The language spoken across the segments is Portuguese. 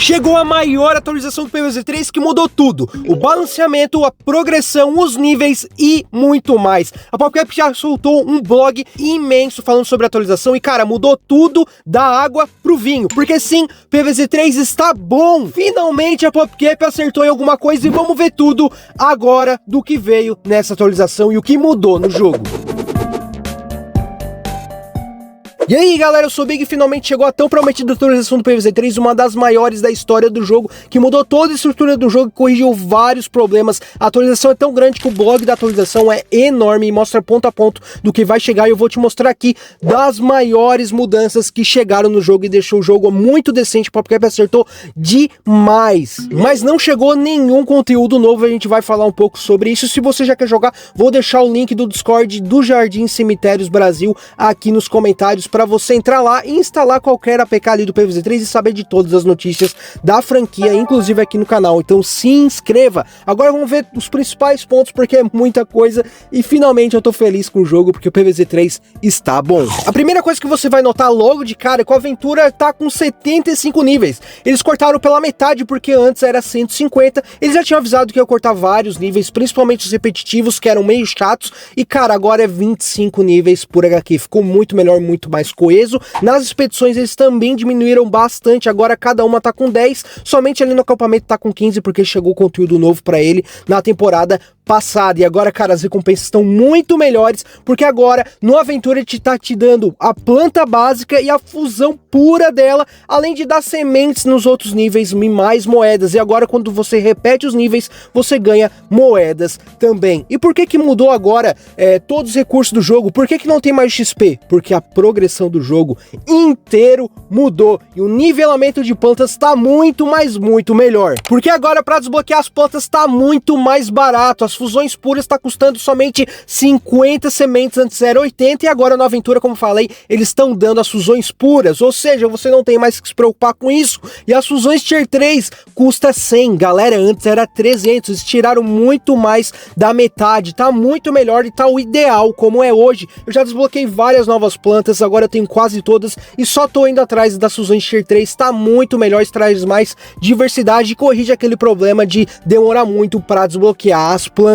Chegou a maior atualização do PvZ3 que mudou tudo. O balanceamento, a progressão, os níveis e muito mais. A PopCap já soltou um blog imenso falando sobre a atualização e, cara, mudou tudo da água pro vinho. Porque sim, PvZ3 está bom. Finalmente a PopCap acertou em alguma coisa e vamos ver tudo agora do que veio nessa atualização e o que mudou no jogo. E aí galera, eu sou o Big e finalmente chegou a tão prometida atualização do PvZ3, uma das maiores da história do jogo, que mudou toda a estrutura do jogo e corrigiu vários problemas. A atualização é tão grande que o blog da atualização é enorme e mostra ponto a ponto do que vai chegar, e eu vou te mostrar aqui das maiores mudanças que chegaram no jogo e deixou o jogo muito decente. O PopCap acertou demais, mas não chegou nenhum conteúdo novo, a gente vai falar um pouco sobre isso. Se você já quer jogar, vou deixar o link do Discord do Jardim Cemitérios Brasil aqui nos comentários para você entrar lá e instalar qualquer APK ali do PvZ3 e saber de todas as notícias da franquia, inclusive aqui no canal. Então se inscreva. Agora vamos ver os principais pontos, porque é muita coisa e finalmente eu tô feliz com o jogo, porque o PvZ3 está bom. A primeira coisa que você vai notar logo de cara é que a aventura tá com 75 níveis. Eles cortaram pela metade, porque antes era 150. Eles já tinham avisado que ia cortar vários níveis, principalmente os repetitivos, que eram meio chatos, e cara, agora é 25 níveis por HQ. Ficou muito melhor, muito mais coeso. Nas expedições eles também diminuíram bastante, agora cada uma tá com 10, somente ali no acampamento tá com 15, porque chegou conteúdo novo pra ele na temporada passada. E agora, cara, as recompensas estão muito melhores, porque agora no Aventura ele tá te dando a planta básica e a fusão pura dela, além de dar sementes nos outros níveis e mais moedas. E agora quando você repete os níveis, você ganha moedas também. E por que que mudou agora todos os recursos do jogo? Por que que não tem mais XP? Porque a progressão do jogo inteiro mudou e o nivelamento de plantas tá muito, mas muito melhor. Porque agora para desbloquear as plantas tá muito mais barato. As fusões puras tá custando somente 50 sementes, antes era 80, e agora na aventura, como falei, eles estão dando as fusões puras, ou seja, você não tem mais que se preocupar com isso. E as fusões Tier 3 custa 100, galera, antes era 300, eles tiraram muito mais da metade, tá muito melhor e tá o ideal como é hoje. Eu já desbloqueei várias novas plantas, agora eu tenho quase todas e só tô indo atrás das fusões Tier 3, tá muito melhor, traz mais diversidade e corrige aquele problema de demorar muito para desbloquear as plantas.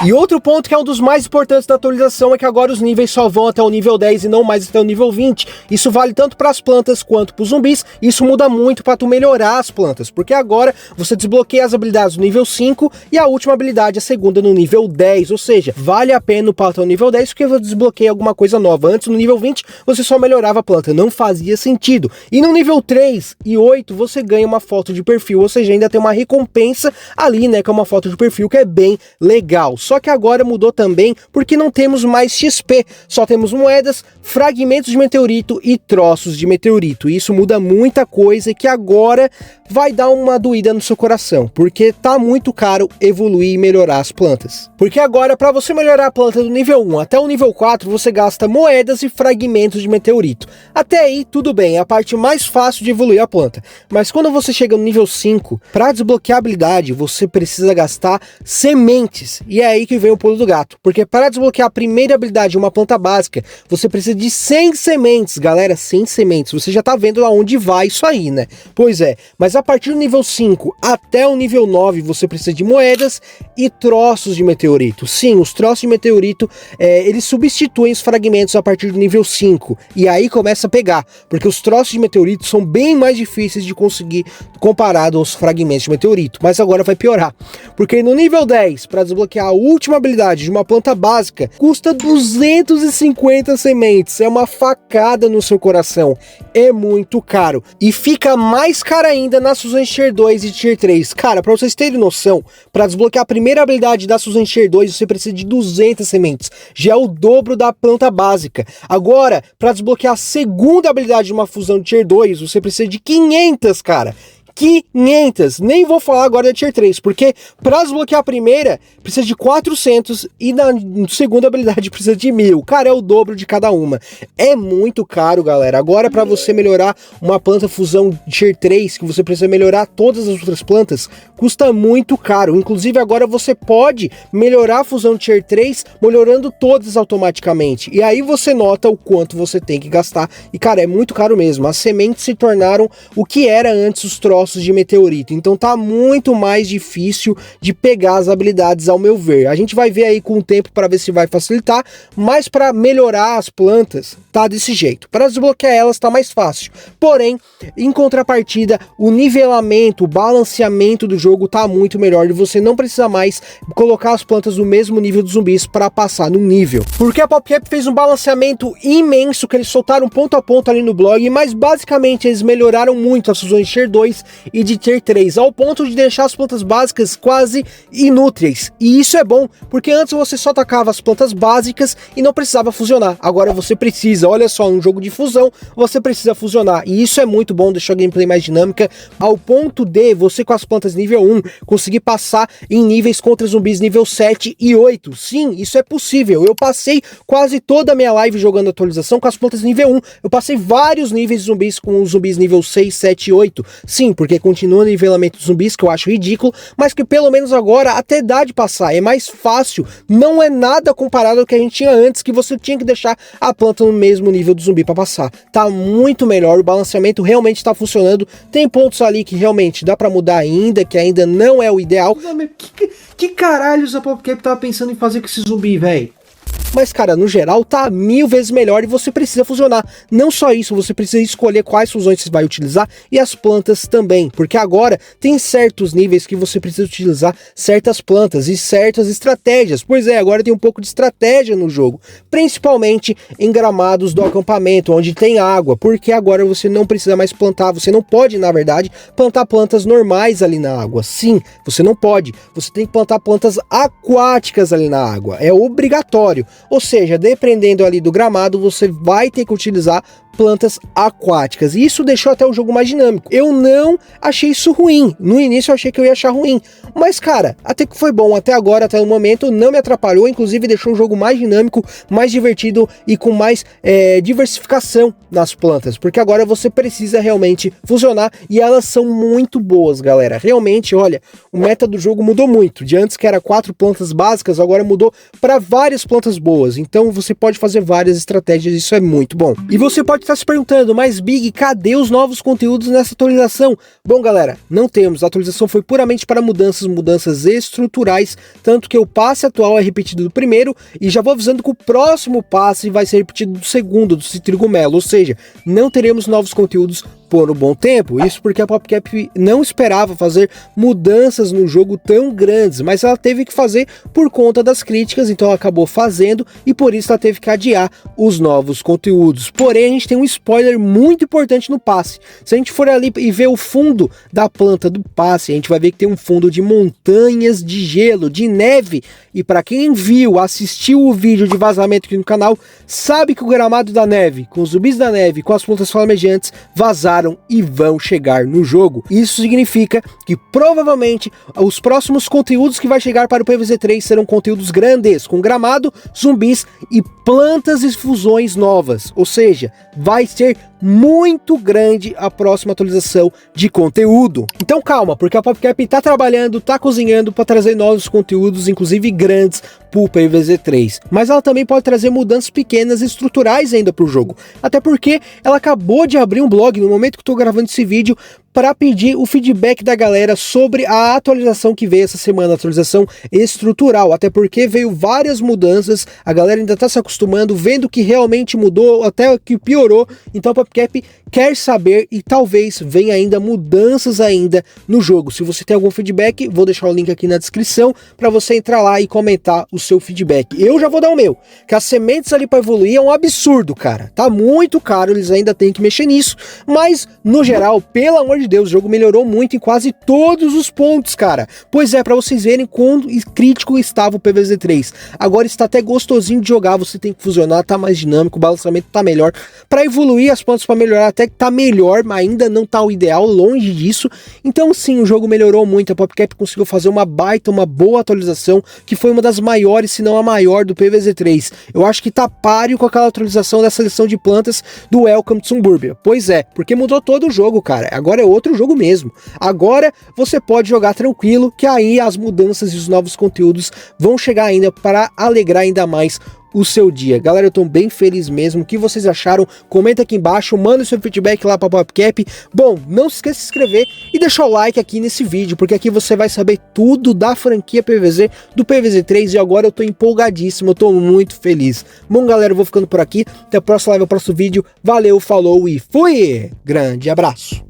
E outro ponto que é um dos mais importantes da atualização é que agora os níveis só vão até o nível 10 e não mais até o nível 20. Isso vale tanto para as plantas quanto para os zumbis. Isso muda muito para tu melhorar as plantas, porque agora você desbloqueia as habilidades no nível 5 e a última habilidade, a segunda, no nível 10. Ou seja, vale a pena upar até o nível 10 porque você desbloqueia alguma coisa nova. Antes, no nível 20, você só melhorava a planta, não fazia sentido. E no nível 3 e 8 você ganha uma foto de perfil, ou seja, ainda tem uma recompensa ali, né, que é uma foto de perfil que é bem legal. Só que agora mudou também porque não temos mais XP, só temos moedas, fragmentos de meteorito e troços de meteorito. E isso muda muita coisa e que agora vai dar uma doída no seu coração, porque tá muito caro evoluir e melhorar as plantas. Porque agora, para você melhorar a planta do nível 1 até o nível 4, você gasta moedas e fragmentos de meteorito. Até aí tudo bem, é a parte mais fácil de evoluir a planta. Mas quando você chega no nível 5, para desbloquear a habilidade, você precisa gastar sementes. E é aí que vem o pulo do gato, porque para desbloquear a primeira habilidade de uma planta básica, você precisa de 100 sementes, galera, 100 sementes. Você já tá vendo aonde vai isso aí, né? Pois é, mas a partir do nível 5 até o nível 9, você precisa de moedas e troços de meteorito. Sim, os troços de meteorito, eles substituem os fragmentos a partir do nível 5, e aí começa a pegar, porque os troços de meteorito são bem mais difíceis de conseguir comparado aos fragmentos de meteorito, mas agora vai piorar, porque no nível 10, para desbloquear a última habilidade de uma planta básica, custa 250 sementes, é uma facada no seu coração, é muito caro, e fica mais caro ainda nas fusões Tier 2 e Tier 3. Cara, para vocês terem noção, para desbloquear a primeira habilidade das fusões Tier 2, você precisa de 200 sementes, já é o dobro da planta básica. Agora, para desbloquear a segunda habilidade de uma fusão Tier 2, você precisa de 500, cara. 500, nem vou falar agora da Tier 3, porque para desbloquear a primeira precisa de 400 e na segunda habilidade precisa de 1000, cara, é o dobro de cada uma, é muito caro, galera. Agora para você melhorar uma planta fusão Tier 3, que você precisa melhorar todas as outras plantas, custa muito caro. Inclusive agora você pode melhorar a fusão Tier 3 melhorando todas automaticamente, e aí você nota o quanto você tem que gastar, e cara, é muito caro mesmo. As sementes se tornaram o que era antes os troços ossos de meteorito, então tá muito mais difícil de pegar as habilidades, ao meu ver. A gente vai ver aí com o tempo para ver se vai facilitar, mas para melhorar as plantas tá desse jeito. Para desbloquear elas tá mais fácil. Porém, em contrapartida, o nivelamento, o balanceamento do jogo tá muito melhor e você não precisa mais colocar as plantas no mesmo nível dos zumbis para passar num nível. Porque a PopCap fez um balanceamento imenso que eles soltaram ponto a ponto ali no blog, mas basicamente eles melhoraram muito as fusões de Tier 2 e de Tier 3, ao ponto de deixar as plantas básicas quase inúteis. E isso é bom, porque antes você só atacava as plantas básicas e não precisava fusionar. Agora você precisa, olha só, um jogo de fusão, você precisa fusionar. E isso é muito bom, deixar a gameplay mais dinâmica, ao ponto de você com as plantas nível 1 conseguir passar em níveis contra zumbis nível 7 e 8. Sim, isso é possível. Eu passei quase toda a minha live jogando atualização com as plantas nível 1. Eu passei vários níveis de zumbis com os zumbis nível 6, 7 e 8. Sim, porque continua o nivelamento dos zumbis, que eu acho ridículo, mas que pelo menos agora até dá de passar. É mais fácil. Não é nada comparado ao que a gente tinha antes, que você tinha que deixar a planta no mesmo nível do zumbi para passar. Tá muito melhor, o balanceamento realmente tá funcionando. Tem pontos ali que realmente dá para mudar ainda, que ainda não é o ideal. Que caralhos a PopCap tava pensando em fazer com esse zumbi, velho? Mas, cara, no geral tá 1000 vezes melhor e você precisa fusionar. Não só isso, você precisa escolher quais fusões você vai utilizar e as plantas também, porque agora tem certos níveis que você precisa utilizar certas plantas e certas estratégias. Pois é, agora tem um pouco de estratégia no jogo, principalmente em gramados do acampamento, onde tem água, porque agora você não precisa mais plantar, você não pode, na verdade, plantar plantas normais ali na água. Sim, você não pode, você tem que plantar plantas aquáticas ali na água, é obrigatório. Ou seja, dependendo ali do gramado, você vai ter que utilizar plantas aquáticas. E isso deixou até o jogo mais dinâmico. Eu não achei isso ruim. No início eu achei que eu ia achar ruim. Mas, cara, até que foi bom. Até agora, até o momento, não me atrapalhou. Inclusive, deixou o jogo mais dinâmico, mais divertido e com mais diversificação nas plantas. Porque agora você precisa realmente fusionar e elas são muito boas, galera. Realmente, olha, o meta do jogo mudou muito. De antes que era 4 plantas básicas, agora mudou para várias plantas boas. Então, você pode fazer várias estratégias. Isso é muito bom. E você pode estar se perguntando, mas Big, cadê os novos conteúdos nessa atualização? Bom, galera, não temos. A atualização foi puramente para mudanças estruturais, tanto que o passe atual é repetido do primeiro, e já vou avisando que o próximo passe vai ser repetido do segundo, do Citrigomelo, ou seja, não teremos novos conteúdos por um bom tempo. Isso porque a PopCap não esperava fazer mudanças no jogo tão grandes, mas ela teve que fazer por conta das críticas, então ela acabou fazendo e por isso ela teve que adiar os novos conteúdos. Porém, a gente tem um spoiler muito importante no passe. Se a gente for ali e ver o fundo da planta do passe, a gente vai ver que tem um fundo de montanhas de gelo, de neve, e para quem viu, assistiu o vídeo de vazamento aqui no canal, sabe que o gramado da neve, com os zumbis da neve, com as plantas flamejantes, vazaram e vão chegar no jogo. Isso significa que provavelmente os próximos conteúdos que vai chegar para o PvZ3 serão conteúdos grandes, com gramado, zumbis e plantas e fusões novas. Ou seja, vai ser muito grande a próxima atualização de conteúdo. Então calma, porque a PopCap tá trabalhando, tá cozinhando para trazer novos conteúdos, inclusive grandes, pro PvZ3. Mas ela também pode trazer mudanças pequenas e estruturais ainda pro jogo. Até porque ela acabou de abrir um blog no momento que eu tô gravando esse vídeo para pedir o feedback da galera sobre a atualização que veio essa semana, a atualização estrutural, até porque veio várias mudanças, a galera ainda tá se acostumando, vendo que realmente mudou, até que piorou, então a PopCap quer saber e talvez venha ainda mudanças ainda no jogo. Se você tem algum feedback, vou deixar o link aqui na descrição para você entrar lá e comentar o seu feedback. Eu já vou dar o meu, que as sementes ali para evoluir é um absurdo, cara, tá muito caro, eles ainda têm que mexer nisso, mas no geral, pelo amor de Deus, o jogo melhorou muito em quase todos os pontos, cara. Pois é, para vocês verem quão crítico estava o PvZ3. Agora está até gostosinho de jogar, você tem que fusionar, tá mais dinâmico, o balanceamento tá melhor. Para evoluir as plantas, para melhorar, até que tá melhor, mas ainda não tá o ideal, longe disso. Então sim, o jogo melhorou muito, a PopCap conseguiu fazer uma boa atualização, que foi uma das maiores, se não a maior do PvZ3. Eu acho que tá páreo com aquela atualização da seleção de plantas do Welcome to Suburbia. Pois é, porque mudou todo o jogo, cara. Agora é outro jogo mesmo. Agora você pode jogar tranquilo, que aí as mudanças e os novos conteúdos vão chegar ainda para alegrar ainda mais o seu dia. Galera, eu tô bem feliz mesmo. O que vocês acharam? Comenta aqui embaixo, manda o seu feedback lá pra PopCap. Bom, não se esqueça de se inscrever e deixar o like aqui nesse vídeo, porque aqui você vai saber tudo da franquia PvZ, do PvZ 3, e agora eu tô empolgadíssimo, eu tô muito feliz. Bom, galera, eu vou ficando por aqui. Até a próxima live, o próximo vídeo. Valeu, falou e fui! Grande abraço!